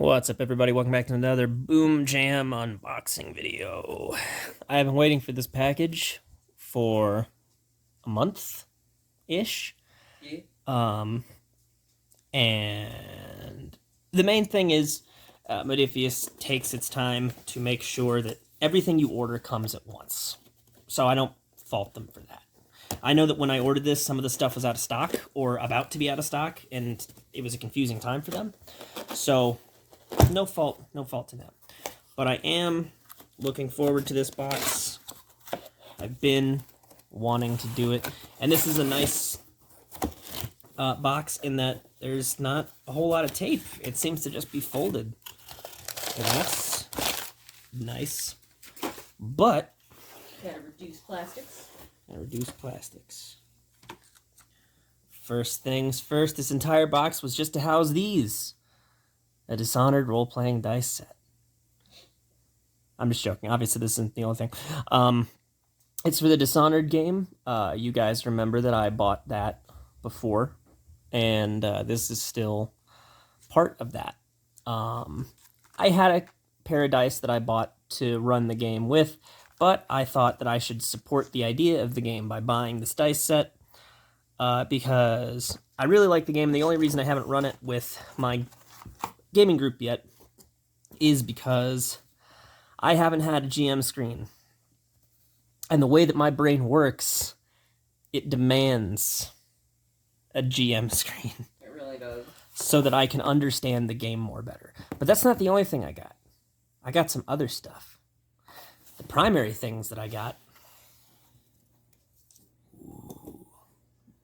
What's up, everybody? Welcome back to another Boom Jam unboxing video. I have been waiting for this package for a month-ish. Yeah. And the main thing is Modiphius takes its time to make sure that everything you order comes at once. So I don't fault them for that. I know that when I ordered this, some of the stuff was out of stock or about to be out of stock, and it was a confusing time for them. So no fault to them. But I am looking forward to this box. I've been wanting to do it. And this is a nice box in that there's not a whole lot of tape. It seems to just be folded. And that's nice. But Gotta reduce plastics. First things first, this entire box was just to house these. A Dishonored role-playing dice set. I'm just joking. Obviously, this isn't the only thing. It's for the Dishonored game. You guys remember that I bought that before, and this is still part of that. I had a pair of dice that I bought to run the game with, but I thought that I should support the idea of the game by buying this dice set because I really like the game. The only reason I haven't run it with my gaming group yet is because I haven't had a GM screen. And the way that my brain works, it demands a GM screen. It really does. So that I can understand the game more better. But that's not the only thing I got. I got some other stuff. The primary things that I got. Ooh,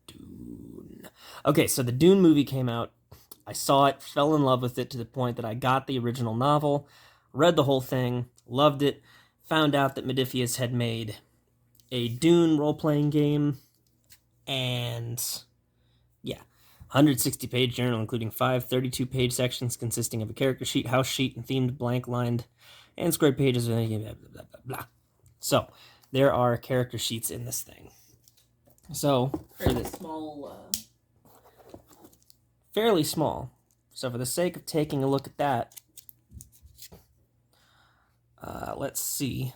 Dune. Okay, so the Dune movie came out. I saw it, fell in love with it to the point that I got the original novel, read the whole thing, loved it, found out that Modiphius had made a Dune role-playing game, and yeah, 160-page journal including 5 32-page sections consisting of a character sheet, house sheet, and themed blank-lined and squared pages, blah, blah, blah, blah, blah. So, there are character sheets in this thing. So, for this fairly small. So for the sake of taking a look at that, let's see.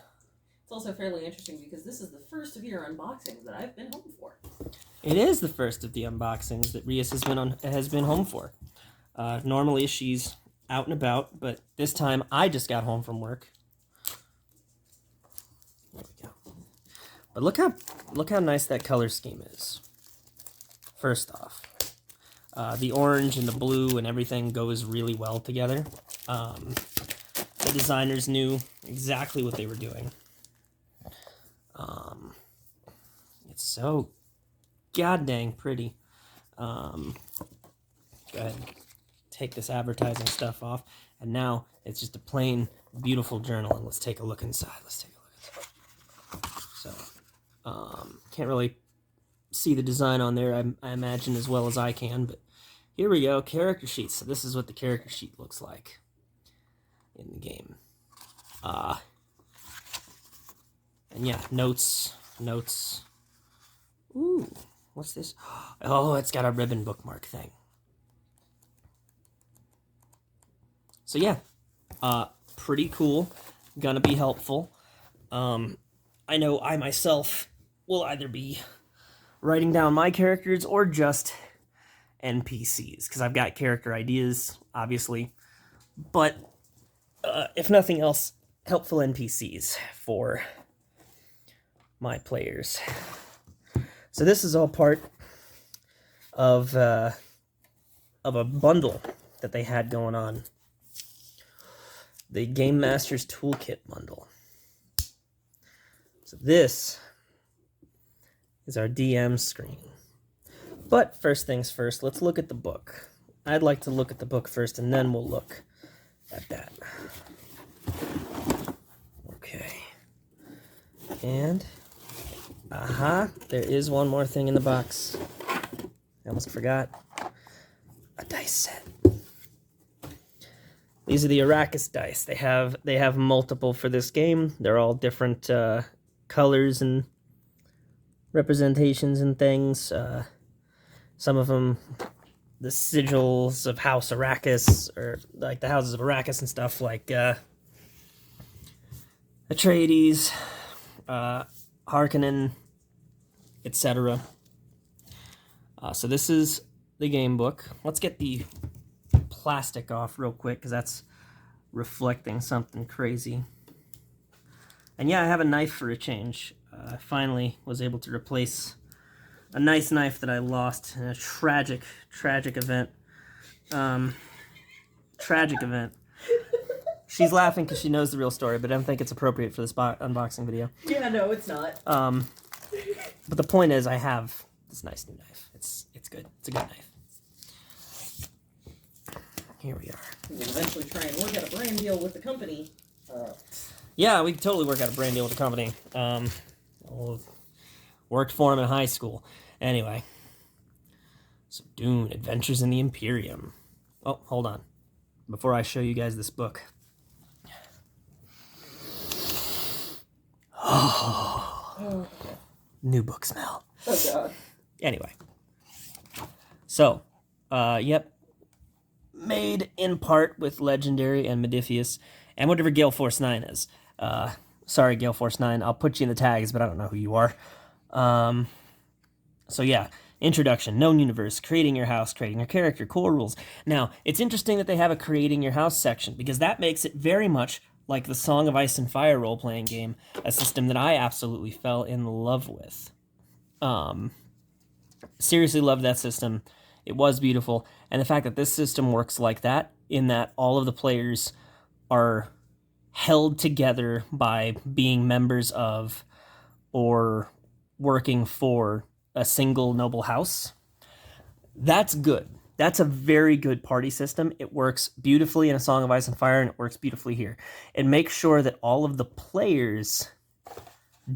It's also fairly interesting because this is the first of your unboxings that I've been home for. It is the first of the unboxings that Rias has been home for. Normally she's out and about, but this time I just got home from work. There we go. But look how nice that color scheme is. First off. The orange and the blue and everything goes really well together. The designers knew exactly what they were doing. It's so god dang pretty. Go ahead and take this advertising stuff off. And now it's just a plain, beautiful journal. And let's take a look inside. So, can't really see the design on there, I imagine, as well as I can, but here we go, character sheets. So this is what the character sheet looks like in the game. And yeah, notes. Ooh, what's this? Oh, it's got a ribbon bookmark thing. So yeah, pretty cool, gonna be helpful. I know I myself will either be writing down my characters or just NPCs, because I've got character ideas, obviously, but if nothing else, helpful NPCs for my players. So this is all part of a bundle that they had going on, the Game Master's Toolkit bundle. So this is our DM screen. But first things first, let's look at the book. I'd like to look at the book first, and then we'll look at that. Okay. And, there is one more thing in the box. I almost forgot. A dice set. These are the Arrakis dice. They have multiple for this game. They're all different colors and representations and things. Some of them sigils of House Arrakis, or like the houses of Arrakis and stuff, like Atreides, Harkonnen, etc. So this is the game book. Let's get the plastic off real quick, because that's reflecting something crazy. And yeah, I have a knife for a change. I finally was able to replace a nice knife that I lost in a tragic event. Tragic event. She's laughing because she knows the real story, but I don't think it's appropriate for this unboxing video. Yeah, no, it's not. But the point is, I have this nice new knife. It's good. It's a good knife. Here we are. We'll eventually try and work out a brand deal with the company. Yeah, we can totally work out a brand deal with the company. Worked for him in high school. Anyway. So, Dune, Adventures in the Imperium. Oh, hold on. Before I show you guys this book. Oh. New book smell. Oh, God. Anyway. So, yep. Made in part with Legendary and Modifius, and whatever Gale Force 9 is. Sorry, Gale Force 9. I'll put you in the tags, but I don't know who you are. So yeah, introduction, known universe, creating your house, creating your character, core rules. Now, it's interesting that they have a creating your house section, because that makes it very much like the Song of Ice and Fire role-playing game, a system that I absolutely fell in love with. Seriously loved that system. It was beautiful, and the fact that this system works like that, in that all of the players are held together by being members of or working for a single noble house, that's good. That's a very good party system. It works beautifully in A Song of Ice and Fire, and it works beautifully here. It makes sure that all of the players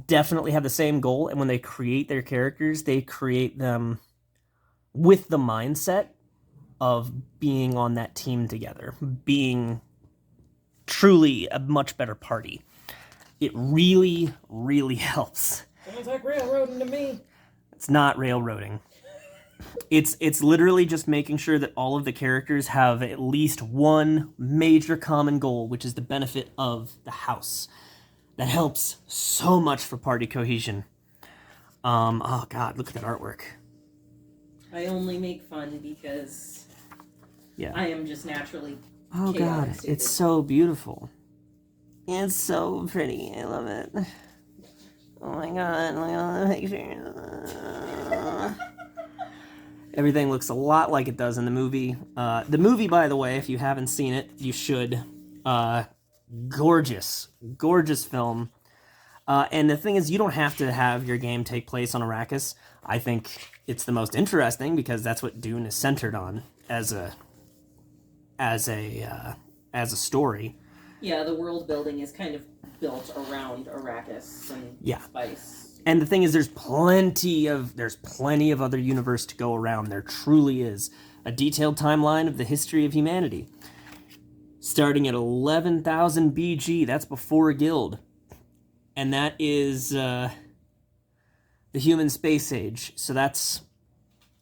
definitely have the same goal, and when they create their characters, they create them with the mindset of being on that team together, being truly a much better party. It really, really helps. Sounds like railroading to me. It's not railroading. It's literally just making sure that all of the characters have at least one major common goal, which is the benefit of the house. That helps so much for party cohesion. Oh God, look at that artwork. I only make fun because Yeah. I am just naturally Oh God, it's so beautiful. It's so pretty. I love it. Oh my God, look at the picture. Everything looks a lot like it does in the movie. The movie, by the way, if you haven't seen it, you should. Gorgeous film. And the thing is, you don't have to have your game take place on Arrakis. I think it's the most interesting because that's what Dune is centered on as a story. Yeah, the world building is kind of built around Arrakis and spice. And the thing is, there's plenty of other universe to go around. There truly is a detailed timeline of the history of humanity. Starting at 11,000 BG, that's before a guild. And that is the human space age. So that's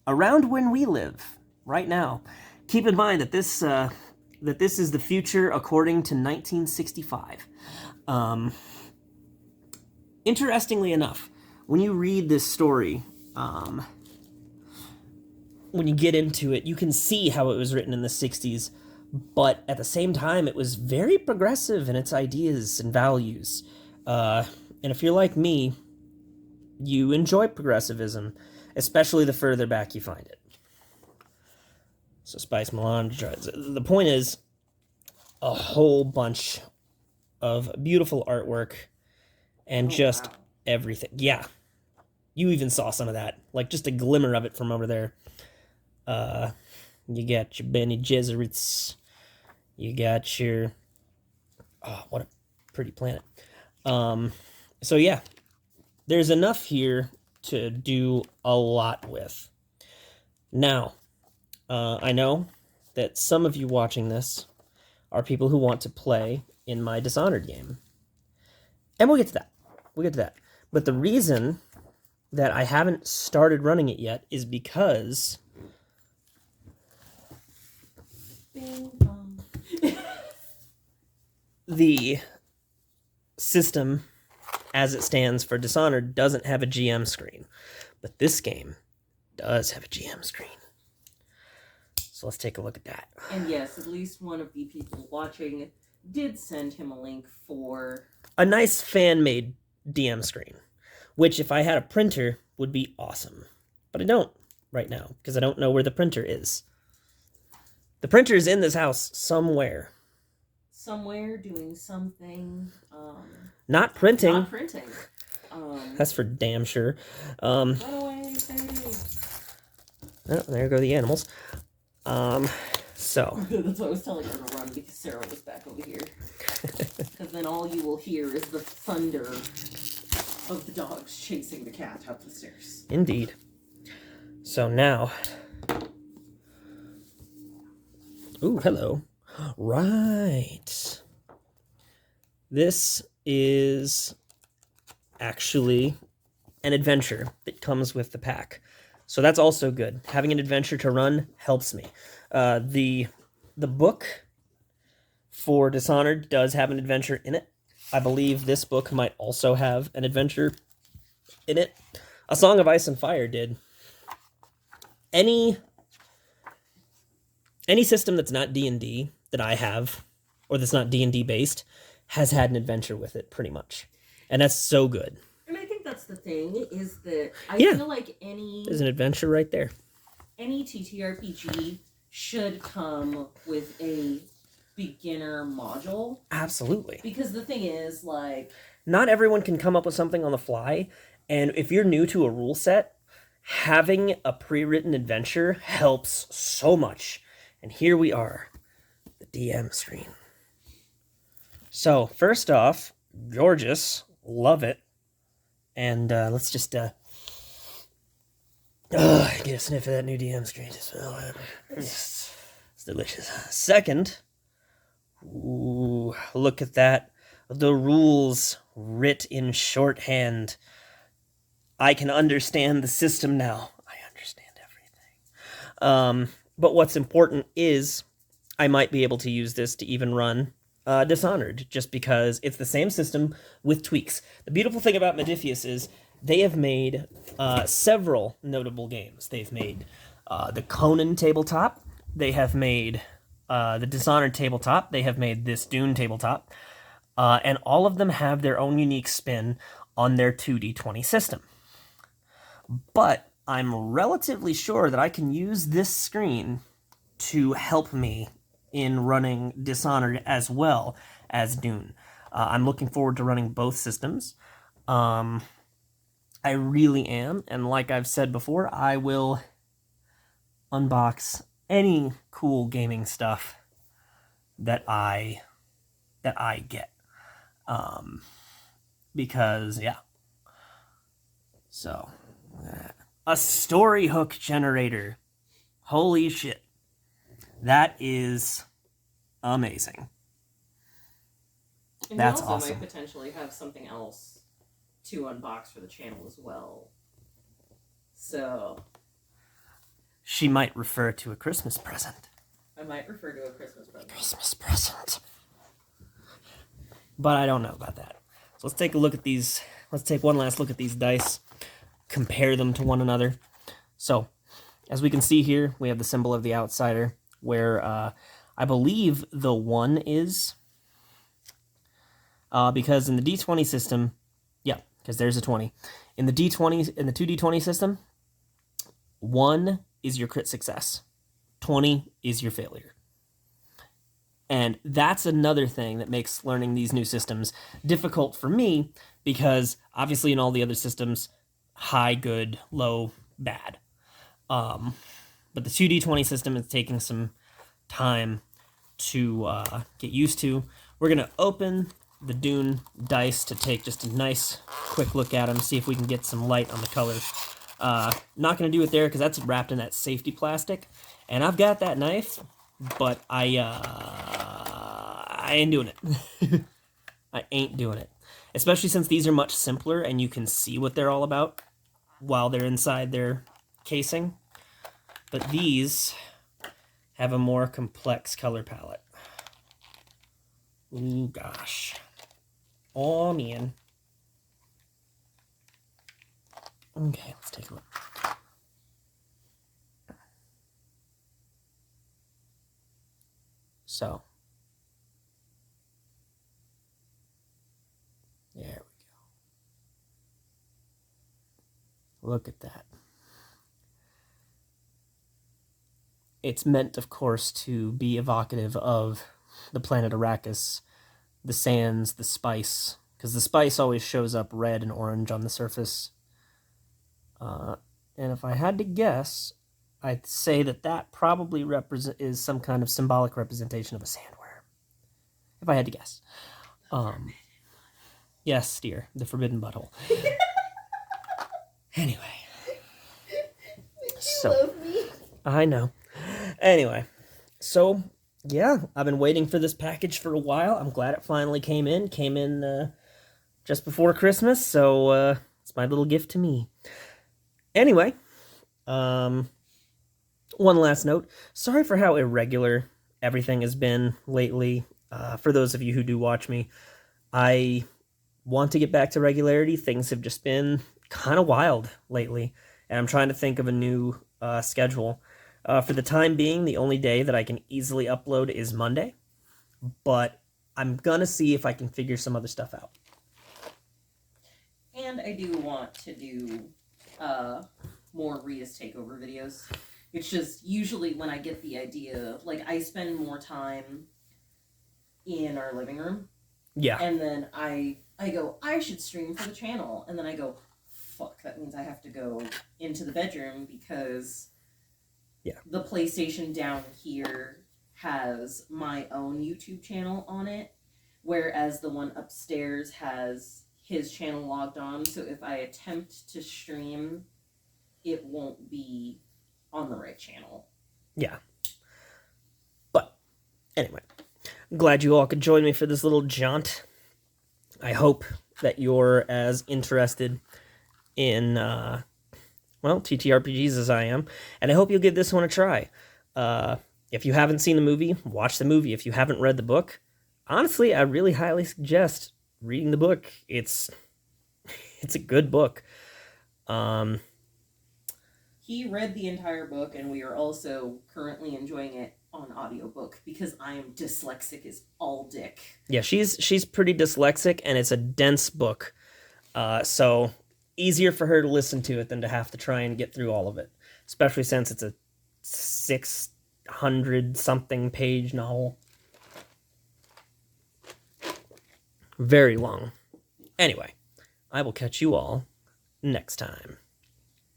around when we live right now. Keep in mind that this is the future according to 1965. Interestingly enough, when you read this story, when you get into it, you can see how it was written in the 60s, but at the same time, it was very progressive in its ideas and values. And if you're like me, you enjoy progressivism, especially the further back you find it. So Spice Melange. The point is, a whole bunch of beautiful artwork and everything. Yeah. You even saw some of that. Like, just a glimmer of it from over there. You got your Bene Gesserits. You got your... Oh, what a pretty planet. So, yeah. There's enough here to do a lot with. Now, I know that some of you watching this are people who want to play in my Dishonored game. And we'll get to that. But the reason that I haven't started running it yet is because Bing bong. The system, as it stands for Dishonored, doesn't have a GM screen. But this game does have a GM screen. So let's take a look at that. And yes, at least one of the people watching did send him a link for a nice fan-made DM screen, which if I had a printer would be awesome. But I don't right now because I don't know where the printer is. The printer is in this house somewhere. Somewhere doing something. Not printing. Not printing. That's for damn sure. Run away, oh, there go the animals. So. That's why I was telling her to run, because Sarah was back over here. Because then all you will hear is the thunder of the dogs chasing the cat up the stairs. Indeed. So now. Ooh, hello. Right. This is actually an adventure that comes with the pack. So that's also good. Having an adventure to run helps me. The book for Dishonored does have an adventure in it. I believe this book might also have an adventure in it. A Song of Ice and Fire did. Any system that's not D&D that I have, or that's not D&D based, has had an adventure with it, pretty much. And that's so good. And I think that's the thing, is that I feel like there's an adventure right there. Any TTRPG should come with a beginner module. Absolutely. Because the thing is, like, not everyone can come up with something on the fly, and if you're new to a rule set, having a pre-written adventure helps so much. And here we are, the DM screen. So, first off, gorgeous, love it. And let's just get a sniff of that new DM screen. It's delicious. Second, ooh, look at that. The rules writ in shorthand. I can understand the system now. I understand everything. But what's important is I might be able to use this to even run Dishonored, just because it's the same system with tweaks. The beautiful thing about Modiphius is they have made several notable games. They've made the Conan tabletop. They have made the Dishonored tabletop. They have made this Dune tabletop. And all of them have their own unique spin on their 2d20 system. But I'm relatively sure that I can use this screen to help me in running Dishonored as well as Dune. I'm looking forward to running both systems. I really am, and like I've said before, I will unbox any cool gaming stuff that I get. Because, yeah. So, a story hook generator. Holy shit. That is amazing. And that's we also awesome. might potentially have something else to unbox for the channel as well. So, she might refer to a Christmas present. I might refer to a Christmas present. Christmas present. But I don't know about that. So let's take a look at these. Let's take one last look at these dice. Compare them to one another. So, as we can see here, we have the symbol of the outsider, where I believe the 1 is. Because in the D20 system, yeah, because there's a 20. In the D20, in the 2D20 system, 1 is your crit success. 20 is your failure. And that's another thing that makes learning these new systems difficult for me, because obviously in all the other systems, high, good, low, bad. But the 2D20 system is taking some time to get used to. We're going to open the Dune dice to take just a nice quick look at them, see if we can get some light on the colors. Not going to do it there because that's wrapped in that safety plastic. And I've got that knife, but I ain't doing it. I ain't doing it. Especially since these are much simpler and you can see what they're all about while they're inside their casing. But these have a more complex color palette. Ooh, gosh. Oh, man. Okay, let's take a look. So, there we go. Look at that. It's meant, of course, to be evocative of the planet Arrakis, the sands, the spice, because the spice always shows up red and orange on the surface. And if I had to guess, I'd say that probably is some kind of symbolic representation of a sandworm. If I had to guess. Yes, dear, the forbidden butthole. Anyway. You love me. I know. Anyway, so yeah, I've been waiting for this package for a while. I'm glad it finally came in. Came in just before Christmas, so it's my little gift to me. Anyway, one last note. Sorry for how irregular everything has been lately. For those of you who do watch me, I want to get back to regularity. Things have just been kind of wild lately, and I'm trying to think of a new schedule. For the time being, the only day that I can easily upload is Monday, but I'm gonna see if I can figure some other stuff out. And I do want to do more Ria's takeover videos. It's just usually when I get the idea, like I spend more time in our living room. Yeah. And then I go, I should stream for the channel. And then I go, fuck, that means I have to go into the bedroom because the PlayStation down here has my own YouTube channel on it, whereas the one upstairs has his channel logged on. So if I attempt to stream, it won't be on the right channel. Yeah. But anyway, I'm glad you all could join me for this little jaunt. I hope that you're as interested in, TTRPGs as I am, and I hope you'll give this one a try. If you haven't seen the movie, watch the movie. If you haven't read the book, honestly, I really highly suggest reading the book. It's a good book. He read the entire book, and we are also currently enjoying it on audiobook because I am dyslexic as all dick. Yeah, she's pretty dyslexic, and it's a dense book. So easier for her to listen to it than to have to try and get through all of it, especially since it's a 600-something page novel. Very long. Anyway, I will catch you all next time.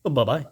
Bye-bye.